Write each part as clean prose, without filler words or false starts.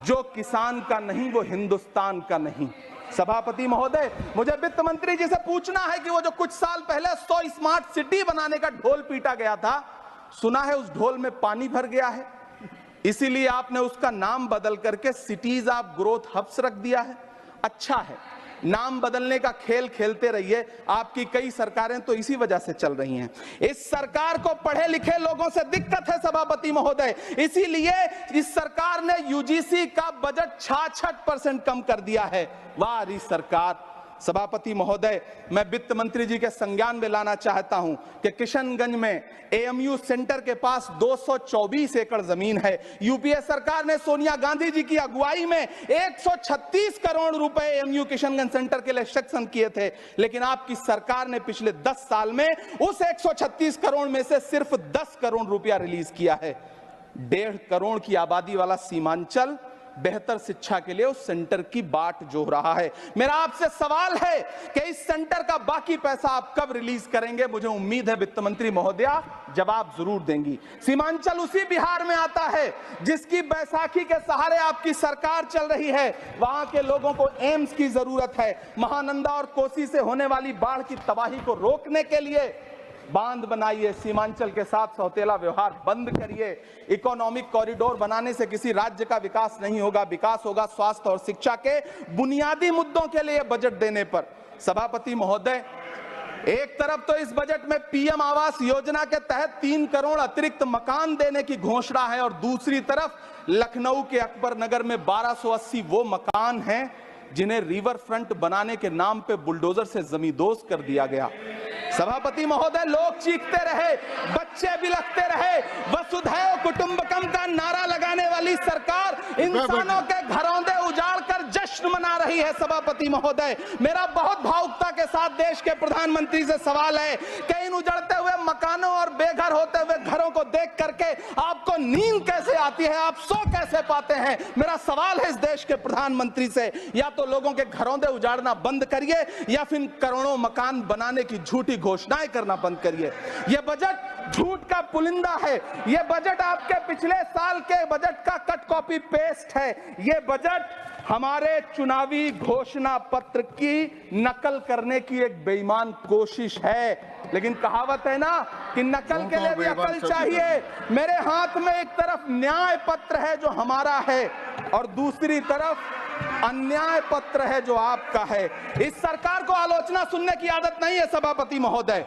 जो किसान का नहीं वो हिंदुस्तान का नहीं। सभापति महोदय, मुझे वित्त मंत्री जी से पूछना है कि वो जो कुछ साल पहले 100 स्मार्ट सिटी बनाने का ढोल पीटा गया था, सुना है उस ढोल में पानी भर गया है, इसीलिए आपने उसका नाम बदल करके सिटीज ऑफ ग्रोथ हब्स रख दिया है। अच्छा है, नाम बदलने का खेल खेलते रहिए, आपकी कई सरकारें तो इसी वजह से चल रही हैं। इस सरकार को पढ़े लिखे लोगों से दिक्कत है सभापति महोदय, इसीलिए इस सरकार ने यूजीसी का बजट 66% कम कर दिया है। वाह इस सरकार। सभापति महोदय, मैं वित्त मंत्री जी के संज्ञान में लाना चाहता हूं कि किशनगंज में एएमयू सेंटर के पास 224 एकड़ जमीन है। यूपीए सरकार ने सोनिया गांधी जी की अगुवाई में 136 करोड़ रुपए एएमयू किशनगंज सेंटर के लिए सेक्शन किए थे, लेकिन आपकी सरकार ने पिछले 10 साल में उस 136 करोड़ में से सिर्फ 10 करोड़ रुपया रिलीज किया है। 1.5 करोड़ की आबादी वाला सीमांचल बेहतर शिक्षा के लिए उस सेंटर की बाट जोह रहा है। मेरा आपसे सवाल है कि इस सेंटर का बाकी पैसा आप कब रिलीज करेंगे? मुझे उम्मीद है वित्त मंत्री महोदया जवाब जरूर देंगी। सीमांचल उसी बिहार में आता है जिसकी बैसाखी के सहारे आपकी सरकार चल रही है। वहां के लोगों को एम्स की जरूरत है। महानंदा और कोसी से होने वाली बाढ़ की तबाही को रोकने के लिए बांध बनाइए, सीमांचल के साथ सौतेला व्यवहार बंद करिए। इकोनॉमिक कॉरिडोर बनाने से किसी राज्य का विकास नहीं होगा, विकास होगा स्वास्थ्य और शिक्षा के बुनियादी मुद्दों के लिए बजट देने पर। सभापति महोदय, एक तरफ तो इस बजट में पीएम आवास योजना के तहत 3 करोड़ अतिरिक्त मकान देने की घोषणा है और दूसरी तरफ लखनऊ के अकबर नगर में 1280 वो मकान हैं जिन्हें रिवर फ्रंट बनाने के नाम पे बुलडोजर से जमींदोज कर दिया गया। सभापति महोदय, लोग चीखते रहे, बच्चे बिलखते रहे, वसुधैव कुटुंबकम का नारा लगाने वाली सरकार इंसानों के घरौंदे उजाड़ कर जश्न मना रही है। सभापति महोदय, मेरा बहुत भावुकता के साथ देश के प्रधानमंत्री से सवाल है कि इन उजड़ते हुए मकानों और बेघर होते हुए घरों को देख करके आपको नींद कैसे आती है, आप सो कैसे पाते हैं? मेरा सवाल है इस देश के प्रधानमंत्री से, या तो लोगों के घरौंदे उजाड़ना बंद करिए या फिर करोड़ों मकान बनाने की झूठी घोषणाएं करना बंद करिए। यह बजट झूठ का पुलिंदा है। यह बजट आपके पिछले साल के बजट का कट कॉपी पेस्ट है। यह बजट हमारे चुनावी घोषणा पत्र की नकल करने की एक बेईमान कोशिश है। लेकिन कहावत है ना कि नकल के लिए भी अकल चाहिए। मेरे हाथ में एक तरफ न्याय पत्र है जो हमारा है और दूसरी तरफ अन्याय पत्र है जो आपका है। इस सरकार को आलोचना सुनने की आदत नहीं है सभापति महोदय।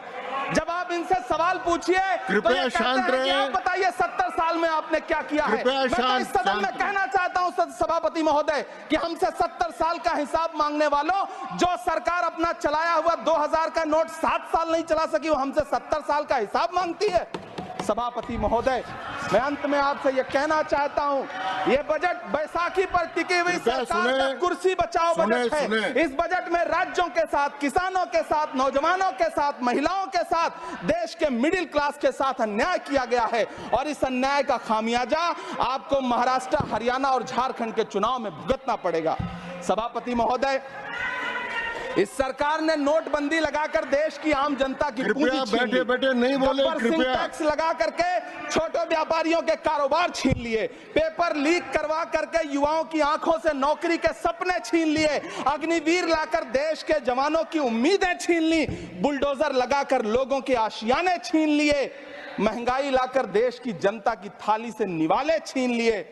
जब आप इनसे सवाल पूछिए तो ये शांत रहिए, आप बताइए 70 साल में आपने क्या किया है। मैं तो इस सदन में कहना चाहता हूं सभापति महोदय कि हमसे 70 साल का हिसाब मांगने वालों, जो सरकार अपना चलाया हुआ 2000 का नोट 7 साल नहीं चला सकी, वो हमसे 70 साल का हिसाब मांगती है। सभापति महोदय, मैं अंत में आपसे यह कहना चाहता हूं, यह बजट बैसाखी पर टिकी हुई सरकार का कुर्सी बचाओ बजट है। इस बजट में राज्यों के साथ, किसानों के साथ, नौजवानों के साथ, महिलाओं के साथ, देश के मिडिल क्लास के साथ अन्याय किया गया है और इस अन्याय का खामियाजा आपको महाराष्ट्र, हरियाणा और झारखंड के चुनाव में भुगतना पड़ेगा। सभापति महोदय, इस सरकार ने नोटबंदी लगाकर देश की आम जनता की पूंजी छीन ली। बैठे नहीं बोले, कृपया टैक्स लगा करके छोटे व्यापारियों के कारोबार छीन लिए, पेपर लीक करवा करके युवाओं की आंखों से नौकरी के सपने छीन लिए, अग्निवीर लाकर देश के जवानों की उम्मीदें छीन ली, बुलडोजर लगाकर लोगों के आशियाने छीन लिए, महंगाई लाकर देश की जनता की थाली से निवाले छीन लिए।